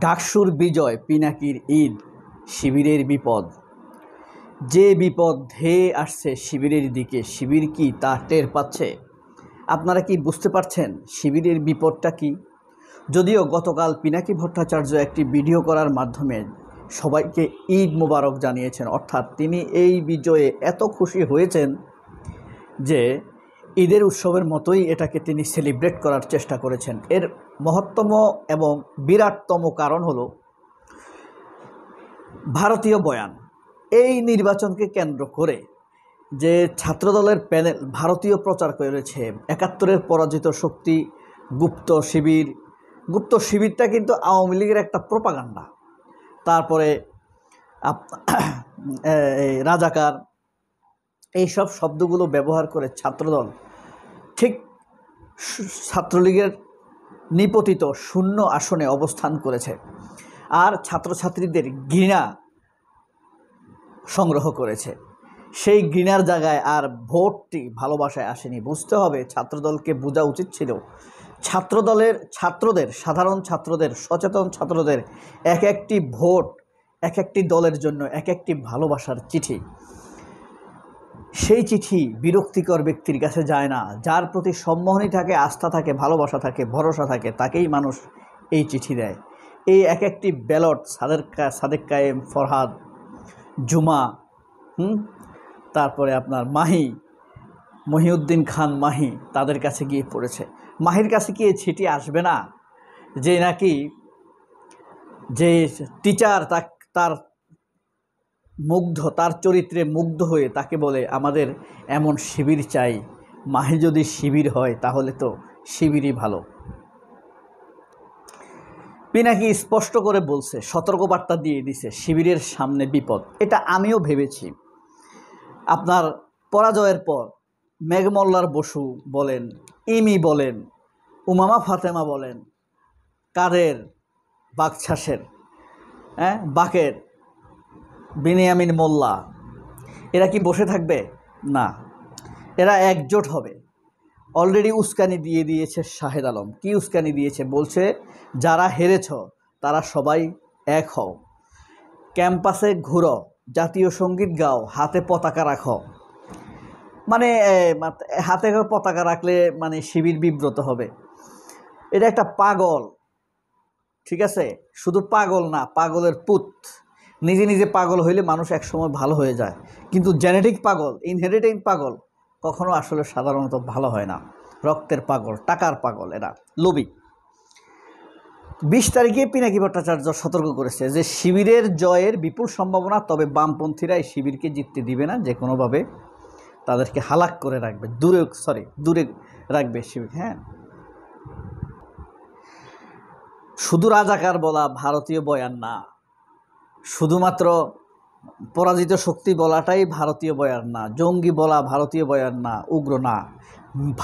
ডাকসুর বিজয়, পিনাকির ঈদ, শিবিরের বিপদ। যে বিপদ ধেয়ে আসছে শিবিরের দিকে, শিবির কি তা টের পাচ্ছে? আপনারা কি বুঝতে পারছেন শিবিরের বিপদটা কি? যদিও গতকাল পিনাকি ভট্টাচার্য একটি ভিডিও করার মাধ্যমে সবাইকে ঈদ মোবারক জানিয়েছেন, অর্থাৎ তিনি এই বিজয়ে এত খুশি হয়েছেন যে ঈদের উৎসবের মতোই এটাকে তিনি সেলিব্রেট করার চেষ্টা করেছেন। এর মহত্তম এবং বিরাটতম কারণ হলো ভারতীয় বয়ান। এই নির্বাচনকে কেন্দ্র করে যে ছাত্রদলের প্যানেল ভারতীয় প্রচার করেছে, ৭১-এর পরাজিত শক্তি, গুপ্ত শিবিরটা কিন্তু আওয়ামী লীগের একটা প্রোপাগান্ডা। তারপরে রাজাকার, এইসব শব্দগুলো ব্যবহার করে ছাত্রদল ঠিক ছাত্রলীগের নিপতিত শূন্য আসনে অবস্থান করেছে আর ছাত্রছাত্রীদের ঘৃণা সংগ্রহ করেছে। সেই ঘৃণার জায়গায় আর ভোটটি ভালোবাসায় আসেনি। বুঝতে হবে, ছাত্রদলকে বোঝা উচিত ছিল ছাত্রদের সাধারণ ছাত্রদের, সচেতন ছাত্রদের এক একটি ভোট এক একটি দলের জন্য এক একটি ভালোবাসার চিঠি। সেই চিঠি বিরক্তিকর ব্যক্তির কাছে যায় না। যার প্রতি সম্মোহনী থাকে, আস্থা থাকে, ভালোবাসা থাকে, ভরসা থাকে, তাকেই মানুষ এই চিঠি দেয়। এই এক একটি ব্যালট সাদেক কায়েম, ফরহাদ, জুমা, তারপরে আপনার মহিউদ্দিন খান মাহি, তাদের কাছে গিয়ে পড়েছে। মাহির কাছে কি এই চিঠি আসবে না? যে নাকি যে টিচার তার চরিত্রে মুগ্ধ হয়ে তাকে বলে আমাদের এমন শিবির চাই। মাহি যদি শিবির হয় তাহলে তো শিবিরই ভালো। পিনাকি স্পষ্ট করে বলছে, সতর্কবার্তা দিয়ে দিছে, শিবিরের সামনে বিপদ। এটা আমিও ভেবেছি। আপনার পরাজয়ের পর মেঘমল্লার বসু বলেন, ইমি বলেন, উমামা ফাতেমা বলেন, কাদের বাকছাসের, বাকের, বিনিয়ামিন মোল্লা, এরা কি বসে থাকবে? না, এরা একজোট হবে। অলরেডি উস্কানি দিয়ে দিয়েছে শাহেদ আলম। কি উস্কানি দিয়েছে? বলছে যারা হেরেছ তারা সবাই এক হও, ক্যাম্পাসে ঘুরো, জাতীয় সঙ্গীত গাও, হাতে পতাকা রাখো। মানে হাতে পতাকা রাখলে মানে শিবির বিব্রত হবে। এটা একটা পাগল, ঠিক আছে? শুধু পাগল না, পাগলের পুত। নিজে নিজে পাগল হইলে মানুষ একসময় ভালো হয়ে যায়, কিন্তু জেনেটিক পাগল, ইনহেরিটেড পাগল কখনো আসলে সাধারণত ভালো হয় না। রক্তের পাগল, টাকার পাগল, এরা লোভী। ২০ তারিখে পিনাকি ভট্টাচার্য সতর্ক করেছে যে শিবিরের জয়ের বিপুল সম্ভাবনা, তবে বামপন্থীরা এই শিবিরকে জিততে দিবে না, যে কোনোভাবে তাদেরকে হালাক করে রাখবে, দূরে রাখবে শিবির। শুধু রাজাকার বলা ভারতীয় বয়ান না, শুধুমাত্র পরাজিত শক্তি বলাটাই ভারতীয় বয়ান না, জঙ্গি বলা ভারতীয় বয়ান না, উগ্র না।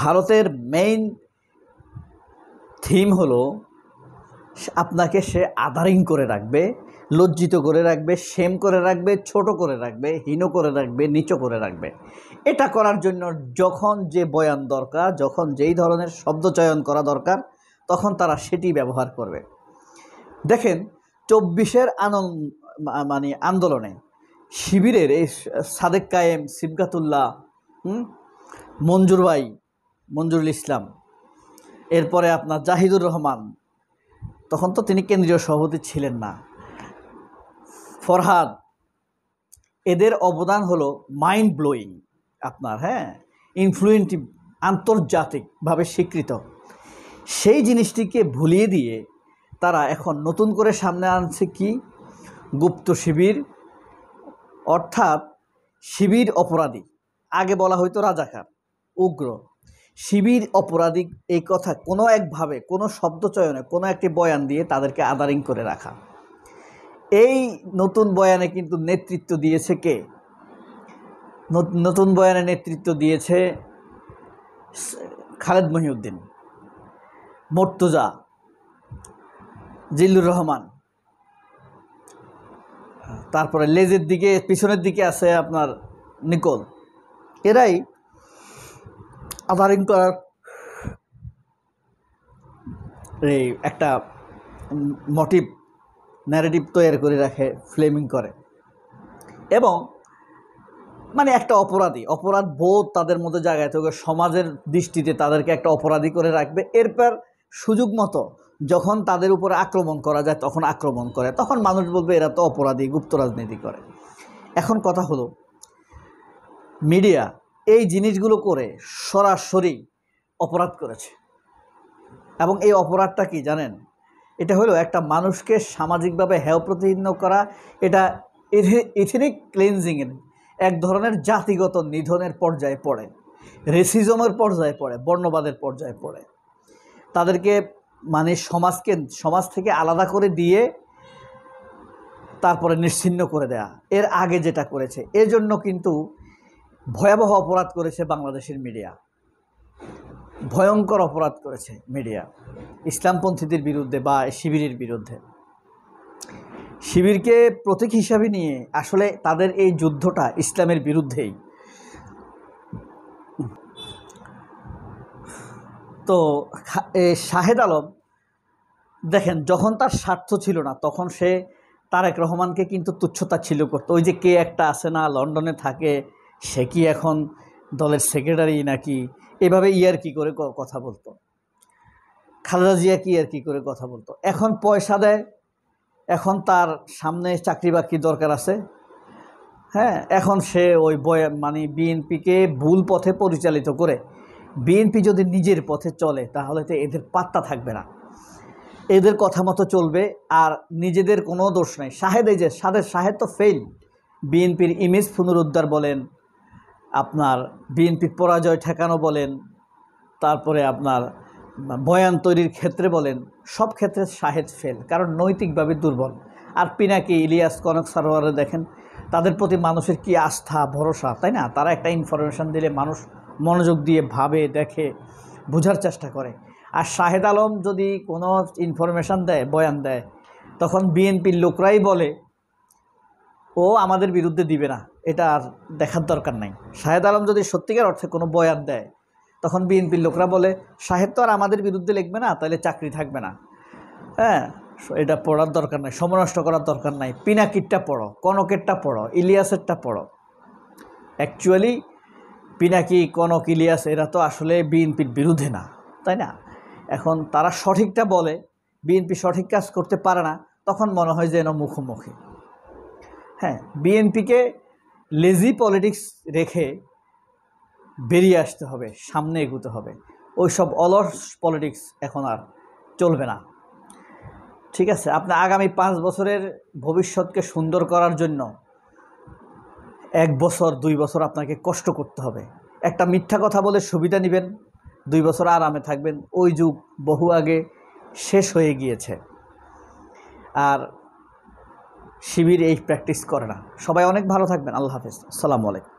ভারতের মেইন থিম হলো আপনাকে সে আদারিং করে রাখবে, লজ্জিত করে রাখবে, শেম করে রাখবে, ছোট করে রাখবে, হীন করে রাখবে, নিচু করে রাখবে। এটা করার জন্য যখন যে বয়ান দরকার, যখন যেই ধরনের শব্দ চয়ন করা দরকার, তখন তারা সেটি ব্যবহার করবে। দেখেন ২৪-এর আন্দোলনে শিবিরের এই সাদেক কায়েম, সিবগাতুল্লাহ, মঞ্জুরুল ইসলাম, এরপরে আপনার জাহিদুর রহমান, তখন তো তিনি কেন্দ্রীয় সভাপতি ছিলেন না, ফরহাদ, এদের অবদান হলো মাইন্ড ব্লোয়িং, আপনার ইনফ্লুয়েন্টিভ, আন্তর্জাতিকভাবে স্বীকৃত। সেই জিনিসটিকে ভুলিয়ে দিয়ে তারা এখন নতুন করে সামনে আনছে কি? গুপ্ত শিবির, অর্থাৎ শিবির অপরাধী। আগে বলা হয়তো রাজাকার, উগ্র। শিবির অপরাধী, এই কথা কোনো একভাবে, কোনো শব্দ চয়নে, কোনো একটি বয়ান দিয়ে তাদেরকে আদারিং করে রাখা। এই নতুন বয়ানে কিন্তু নেতৃত্ব দিয়েছে কে? নতুন বয়ানে নেতৃত্ব দিয়েছে খালেদ মহিউদ্দিন, মর্তুজা, জিল্লুর রহমান, তারপরে লেজের দিকে, পিছনের দিকে আছে আপনার নিকোল। এরাই আধারিং করার এই একটা মোটিভ ন্যারেটিভ তৈরি করে রাখে, ফ্লেমিং করে, এবং মানে একটা অপরাধ বোধ তাদের মধ্যে জায়গায় থেকে সমাজের দৃষ্টিতে তাদেরকে একটা অপরাধী করে রাখবে। এরপর সুযোগ মতো যখন তাদের উপরে আক্রমণ করা যায় তখন আক্রমণ করে, তখন মানুষ বলবে এরা তো অপরাধী, গুপ্ত রাজনীতি করে। এখন কথা হলো, মিডিয়া এই জিনিসগুলো করে সরাসরি অপরাধ করেছে, এবং এই অপরাধটা কি জানেন? এটা হলো একটা মানুষকে সামাজিকভাবে হেয় প্রতিপন্ন করা। এটা এথনিক ক্লিনজিংয়ের এক ধরনের জাতিগত নিধনের পর্যায়ে পড়ে, রেসিজমের পর্যায়ে পড়ে, বর্ণবাদের পর্যায়ে পড়ে। তাদেরকে মানে সমাজ থেকে আলাদা করে দিয়ে তারপরে নিশ্চিহ্ন করে দেয়া, এর আগে যেটা করেছে। এজন্য কিন্তু ভয়াবহ অপরাধ করেছে বাংলাদেশের মিডিয়া, ভয়ঙ্কর অপরাধ করেছে মিডিয়া ইসলামপন্থীদের বিরুদ্ধে বা শিবিরের বিরুদ্ধে। শিবিরকে প্রতীক হিসাবে নিয়ে আসলে তাদের এই যুদ্ধটা ইসলামের বিরুদ্ধেই। তো শাহেদ আলম দেখেন, যখন তার স্বার্থ ছিল না তখন সে তারেক রহমানকে কিন্তু তুচ্ছতাচ্ছিল্য করতো। ওই যে কে একটা আছে না লন্ডনে থাকে, সে কি এখন দলের সেক্রেটারি নাকি, এভাবে ইয়ারকি করে কথা বলতো। খালেদা জিয়া কি ইয়ারকি করে কথা বলতো। এখন পয়সা দেয়, এখন তার সামনে চাকরি বাকরি দরকার আছে, হ্যাঁ, এখন সে ওই মানে বিএনপিকে ভুল পথে পরিচালিত করে, বিএনপি যদি নিজের পথে চলে তাহলে তো এদের পাত্তা থাকবে না, এদের কথা মতো চলবে, আর নিজেদের কোনো দোষ নেই। এই যে শাহেদ তো ফেল, বিএনপির ইমেজ পুনরুদ্ধার বলেন, আপনার বিএনপির পরাজয় ঠেকানো বলেন, তারপরে আপনার বয়ান তৈরির ক্ষেত্রে বলেন, সব ক্ষেত্রে শাহেদ ফেল, কারণ নৈতিকভাবে দুর্বল। আর পিনাকি, ইলিয়াস, কনক সারোয়ারে দেখেন তাদের প্রতি মানুষের কি আস্থা ভরসা, তাই না? তারা একটা ইনফরমেশন দিলে মানুষ মনোযোগ দিয়ে ভাবে, দেখে, বোঝার চেষ্টা করে। আর শাহেদ আলম যদি কোনো ইনফরমেশান দেয়, বয়ান দেয়, তখন বিএনপির লোকরাই বলে ও আমাদের বিরুদ্ধে দিবে না, এটা আর দেখার দরকার নাই। শাহেদ আলম যদি সত্যিকার অর্থে কোনো বয়ান দেয় তখন বিএনপির লোকরা বলে শাহেদ তো আর আমাদের বিরুদ্ধে লিখবে না, তাহলে চাকরি থাকবে না। হ্যাঁ, এটা পড়ার দরকার নাই, সময় নষ্ট করার দরকার নাই, পিনাকিরটা পড়ো, কনকেরটা পড়ো, ইলিয়াসেরটা পড়ো। অ্যাকচুয়ালি পিনাকি, কনক, ইলিয়াস এরা তো আসলে বিএনপির বিরুদ্ধে না, তাই না? এখন তারা সঠিকটা বলে, বিএনপি সঠিক কাজ করতে পারে না, তখন মনে হয় যেন মুখোমুখি। হ্যাঁ, বিএনপিকে লেজি পলিটিক্স রেখে বেরিয়ে আসতে হবে, সামনে এগোতে হবে। ওই সব অলস পলিটিক্স এখন আর চলবে না। ঠিক আছে, আপনি আগামী 5 বছরের ভবিষ্যৎকে সুন্দর করার জন্য 1 বছর 2 বছর আপনাকে কষ্ট করতে হবে। একটা মিথ্যা কথা বলে সুবিধা নেবেন, 2 বছর আরামে থাকবেন। ওই যুগ বহু আগে শেষ হয়ে গিয়েছে। আর শিবির এই প্র্যাকটিস করে না। সবাই অনেক ভালো থাকবেন। আল্লাহ হাফেজ, আসসালামু আলাইকুম।